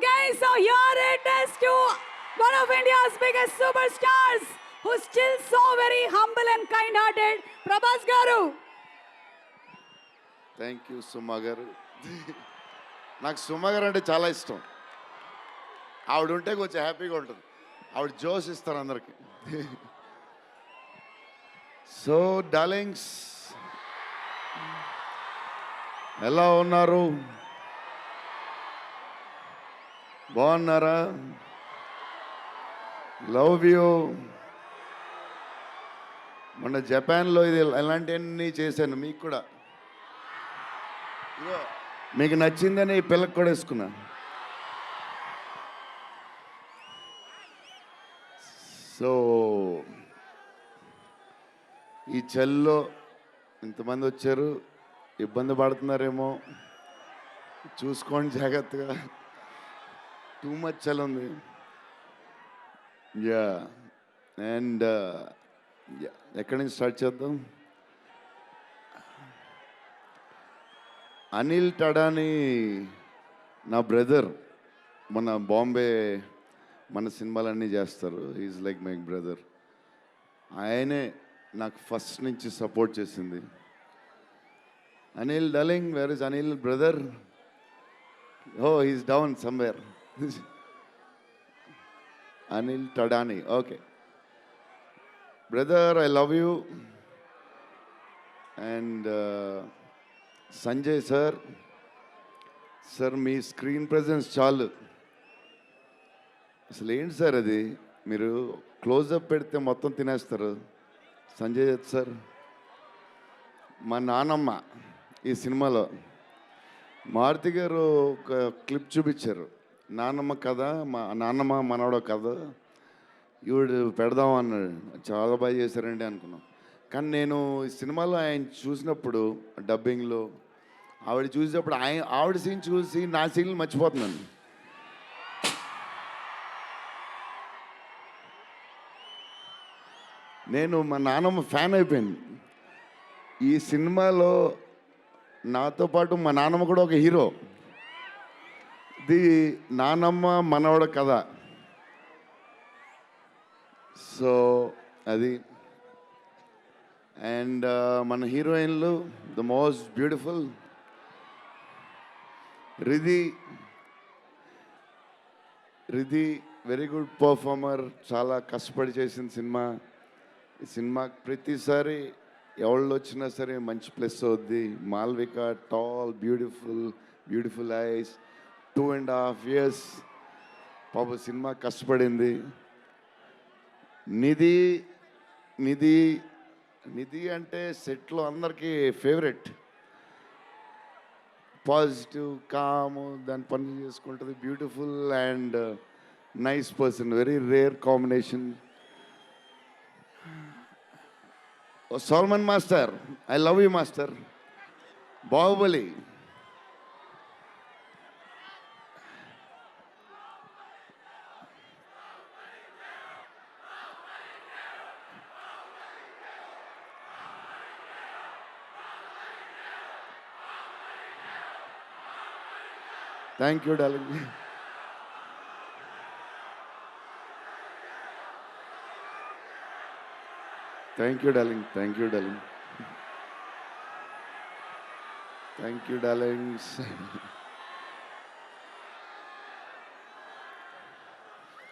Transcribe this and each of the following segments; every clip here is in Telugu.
Okay, so here it is to one of India's biggest superstars who's still so very humble and kind-hearted, Prabhas Garu. Thank you Suma garu. నాకు సుమా గారు అంటే చాలా ఇష్టం. ఆవిడ ఉంటే కొంచెం హ్యాపీగా ఉంటుంది. ఆవిడ జోష్ ఇస్తారు అందరికి. సో డార్లింగ్స్, ఎలా ఉన్నారు? బాగున్నారా? Love you. మొన్న జపాన్లో ఇది ఎలాంటివన్నీ చేశాను మీకు కూడా. ఇగో మీకు నచ్చిందని ఈ పిల్లకి కూడా వేసుకున్నా. సో ఈ చలిలో ఇంతమంది వచ్చారు, ఇబ్బంది పడుతున్నారేమో, చూసుకోండి జాగ్రత్తగా. టూ మచ్ చలి ఉంది. యా అండ్ ఎక్కడి నుంచి స్టార్ట్ చేద్దాం? అనిల్ టడాని నా బ్రదర్. మన బాంబే మన సినిమాలన్నీ చేస్తారు. Is like my brother. ఆయనే నాకు ఫస్ట్ నుంచి సపోర్ట్ చేసింది. Anil darling, where is Anil brother? Oh is down somewhere. Anil Thadani, okay brother, I love you. And Sanjay sir, sir మీ స్క్రీన్ ప్రెజెన్స్ చాలు. అసలు ఏంటి సార్ అది? మీరు క్లోజప్ పెడితే మొత్తం తినేస్తారు. సంజయ్ దత్ సార్, మా నానమ్మ ఈ సినిమాలో మారుతి గారు ఒక క్లిప్ చూపించారు. నానమ్మ కథ, మా నాన్నమ్మ మనవడో కథ, ఈవిడు పెడదాం అన్నాడు. చాలా బాగా చేశారండి అనుకున్నాం. కానీ నేను ఈ సినిమాలో ఆయన చూసినప్పుడు డబ్బింగ్లో ఆవిడ చూసినప్పుడు ఆవిడ సీన్ చూసి నా సీన్లు మర్చిపోతున్నాను. నేను మా నాన్నమ్మ ఫ్యాన్ అయిపోయాను. ఈ సినిమాలో నాతో పాటు మా నాన్నమ్మ కూడా ఒక హీరో. ఇది నానమ్మ మనవడ కథ. సో అది. అండ్ మన హీరోయిన్లు the most beautiful Riddhi. Very good performer. చాలా కష్టపడి చేసిన సినిమా. ఈ సినిమాకి ప్రతిసారి ఎవళ్ళు వచ్చినా సరే మంచి ప్లస్ అవుద్ది. Malvika, tall, beautiful eyes, 2.5 years పాప సినిమా కష్టపడింది. నిధి అంటే సెట్లో అందరికీ ఫేవరెట్. పాజిటివ్, కాము, దాని పని చేసుకుంటుంది. Beautiful and nice person. Very rare combination. Salman master, I love you master. Baahubali, thank you darling. Thank you darling. Darlings.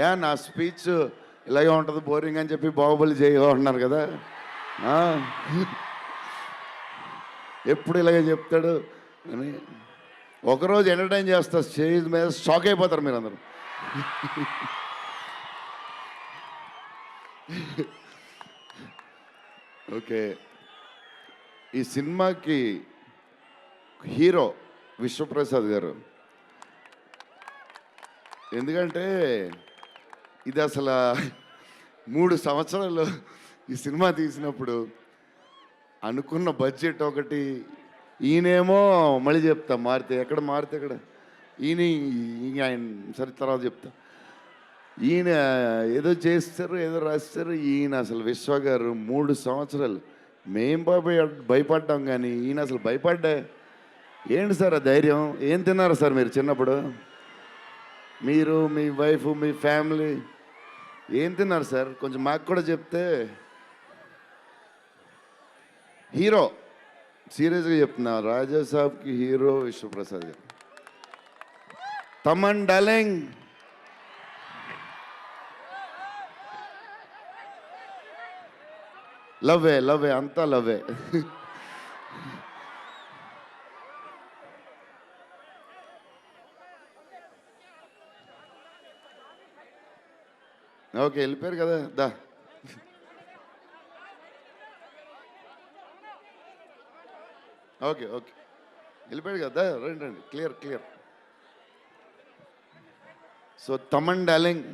Yeah, నా స్పీచ్ ఇలాగే ఉంటుంది, బోరింగ్ అని చెప్పి బాహుబలి చేయమంటున్నారు కదా. ఎప్పుడు ఇలాగే చెప్తాడు అని ఒకరోజు ఎంటర్టైన్ చేస్తా. స్టేజ్ మీద షాక్ అయిపోతారు మీరు అందరూ. ఓకే, ఈ సినిమాకి హీరో విశ్వప్రసాద్ గారు. ఎందుకంటే ఇది అసలు 3 సంవత్సరాలు ఈ సినిమా తీసినప్పుడు అనుకున్న బడ్జెట్ ఒకటి, ఈయనేమో మళ్ళీ చెప్తా మారితే ఎక్కడ ఆయన సరే తర్వాత చెప్తా. ఈయన ఏదో చేస్తారు, ఏదో రాస్తారు. ఈయన అసలు విశ్వ గారు 3 సంవత్సరాలు మేం భయపడ్డాం, కానీ ఈయన అసలు భయపడ్డా. ఏంటి సార్ ఆ ధైర్యం? ఏం తిన్నారు సార్ మీరు చిన్నప్పుడు? మీరు మీ వైఫ్ మీ ఫ్యామిలీ ఏం తిన్నారు సార్? కొంచెం మాకు కూడా చెప్తే. హీరో సీరియస్గా చెప్తున్నా, రాజా సాబ్కి హీరో విశ్వప్రసాద్ గారు. తమన్ డార్లింగ్, లవ్వే అంతా లవ్వే. ఓకే, వెళ్ళిపోయారు కదా, దా. ఓకే వెళ్ళిపోయాడు కదా, రండి clear. So Thaman darling,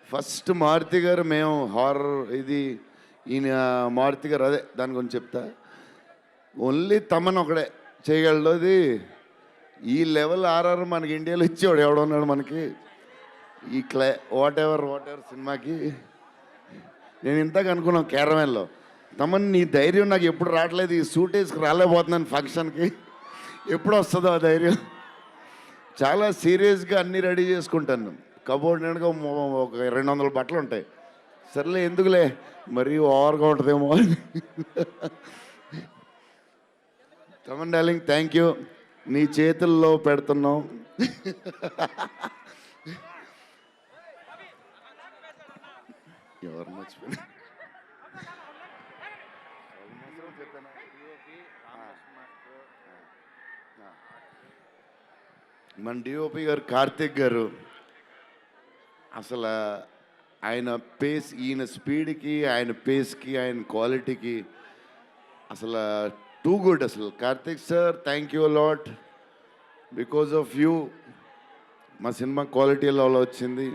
first Maruthi గారు, మేము హారర్ ఇది ఈయన మారుతి గారు, అదే దాని గురించి చెప్తా. ఓన్లీ తమన్ ఒకడే చేయగలడు అది. ఈ లెవెల్ ఆర్ఆర్ మనకి ఇండియాలో ఇచ్చేవాడు ఎవడున్నాడు మనకి ఈ వాట్ ఎవర్ సినిమాకి. నేను ఇంతకు అనుకున్నాను క్యారవాన్లో, తమన్ నీ ధైర్యం నాకు ఎప్పుడు రావట్లేదు, ఈ సూట్ వేసుకు రాలేకపోతున్నాను ఫంక్షన్కి, ఎప్పుడు వస్తుందో ఆ ధైర్యం. చాలా సీరియస్గా అన్నీ రెడీ చేసుకుంటాను. కబోర్డ్ నిండుగా ఒక 200 బట్టలు ఉంటాయి. సర్లే ఎందుకులే మరీ ఓవర్గా ఉంటుందేమో అని. తమన్ డార్లింగ్, థ్యాంక్ యూ, నీ చేతుల్లో పెడుతున్నాం. ఎవరు మర్చిపోయినా మన డిఓపి గారు కార్తిక్ గారు, అసలు ఆయన పేస్, ఈయన స్పీడ్కి, ఆయన పేస్కి, ఆయన క్వాలిటీకి అసలు టూ గుడ్. అసలు Karthik sir, thank you lot, because of you మా సినిమా క్వాలిటీ లెవెల్ వచ్చింది.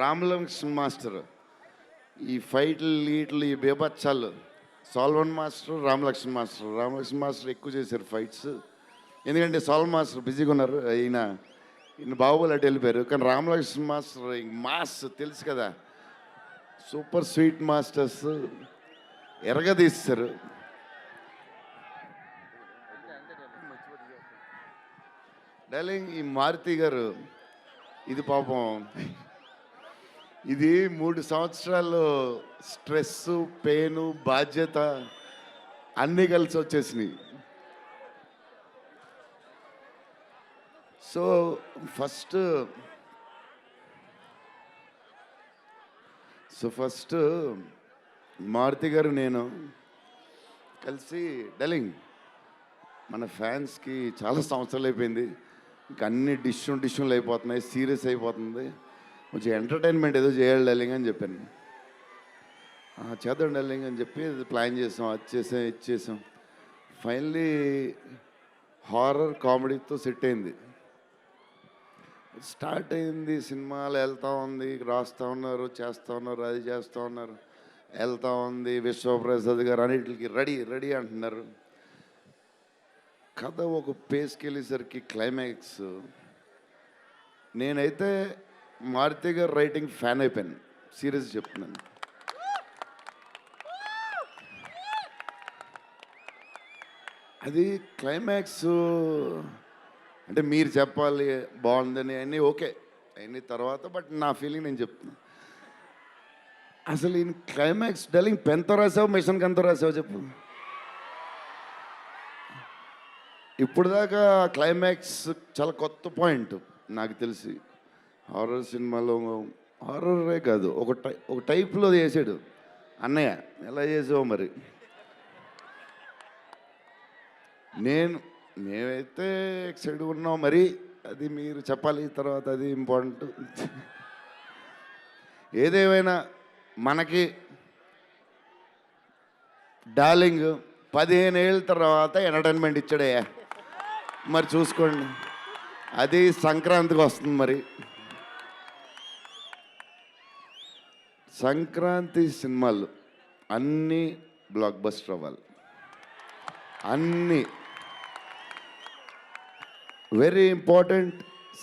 రామలక్ష్మణ్ మాస్టర్, ఈ ఫైట్లు ఈట్లు ఈ బేబచ్చాలు, సాల్వన్ మాస్టర్, రామలక్ష్మణ్ మాస్టర్ ఎక్కువ చేశారు ఫైట్స్. ఎందుకంటే సాల్వన్ మాస్టర్ బిజీగా ఉన్నారు, ఈయన బాహుబలి అటు వెళ్ళిపోయారు. కానీ రామలక్ష్మణ్ మాస్టర్ మాస్ తెలుసు కదా, సూపర్ స్వీట్ మాస్టర్స్ ఎరగదీస్తారు. డార్లింగ్, ఈ మారుతి గారు ఇది పాపం, ఇది 3 సంవత్సరాలు స్ట్రెస్, పెయిన్, బాధ్యత అన్నీ కలిసి వచ్చేసినాయి. సో ఫస్ట్ మారుతి గారు నేను కలిసి, డార్లింగ్ మన ఫ్యాన్స్కి చాలా సంవత్సరాలు అయిపోయింది, ఇంకా అన్ని డిష్యూలు అయిపోతున్నాయి, సీరియస్ అయిపోతుంది, కొంచెం ఎంటర్టైన్మెంట్ ఏదో చేయాలి డార్లింగ్ అని చెప్పాను. చేద్దాం డార్లింగ్ అని చెప్పి ప్లాన్ చేసాం, అది చేసాం. ఫైనలీ హారర్ కామెడీతో సెట్ అయింది. స్టార్ట్ అయింది, సినిమాలు వెళ్తూ ఉంది, రాస్తూ ఉన్నారు, చేస్తూ ఉన్నారు, అది చేస్తూ ఉన్నారు, వెళ్తూ ఉంది. విశ్వప్రసాద్ గారు అన్నిటికి రెడీ అంటున్నారు. కథ ఒక పేస్కి వెళ్ళేసరికి క్లైమాక్స్, నేనైతే మారుతి గారు రైటింగ్ ఫ్యాన్ అయిపోయాను, సీరియస్ చెప్తున్నాను. అది క్లైమాక్స్ అంటే మీరు చెప్పాలి బాగుందని అన్నీ ఓకే అన్ని తర్వాత, బట్ నా ఫీలింగ్ నేను చెప్తున్నా. అసలు ఈ క్లైమాక్స్ డార్లింగ్ పెన్తో రాసావు, మిషన్కి ఎంతో రాసావు చెప్పు. ఇప్పుడు దాకా క్లైమాక్స్ చాలా కొత్త పాయింట్ నాకు తెలిసి. హారర్ సినిమాలో హారరే కాదు, ఒక టైప్లో చేసాడు అన్నయ్య. ఎలా చేసావు మరి? మేమైతే ఎక్సైడ్గా ఉన్నాం, మరి అది మీరు చెప్పాలి తర్వాత, అది ఇంపార్టెంట్. ఏదేమైనా మనకి డార్లింగ్ 15 ఏళ్ళ తర్వాత ఎంటర్టైన్మెంట్ ఇచ్చాడయ్యా, మరి చూసుకోండి. అది సంక్రాంతికి వస్తుంది. మరి సంక్రాంతి సినిమాలు అన్నీ బ్లాక్ బస్టర్ అవ్వాలి, అన్నీ. Very important,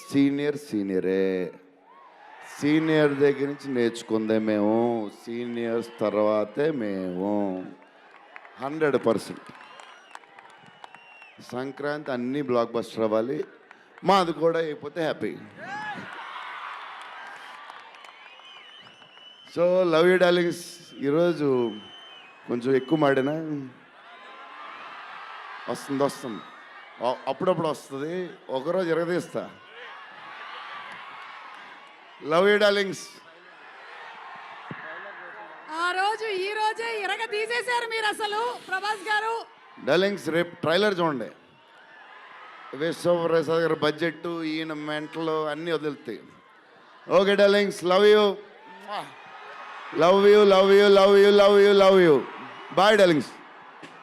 సీనియరే. సీనియర్ దగ్గర నుంచి నేర్చుకుందే మేము, సీనియర్స్ తర్వాతే మేము 100%. సంక్రాంతి అన్నీ బ్లాక్ బస్టర్ అవ్వాలి, మాది కూడా అయిపోతే happy. So love you darlings. ఈరోజు కొంచెం ఎక్కువ మాడినా వస్తుంది అప్పుడప్పుడు వస్తుంది, ఒకరోజు ఎరగదీస్తా. Love you darlings. ఆ రోజు ఈ రోజే ఇరగ తీసేశారు మీరు అసలు ప్రభాస్ గారు. డార్లింగ్స్ రేపు ట్రైలర్ చూడండి. విశ్వప్రసాద్ గారి బడ్జెట్, ఈయన మెంటలు అన్నీ వదులుతాయి. Okay darlings, love you love you love you love you love you love you. Bye darlings.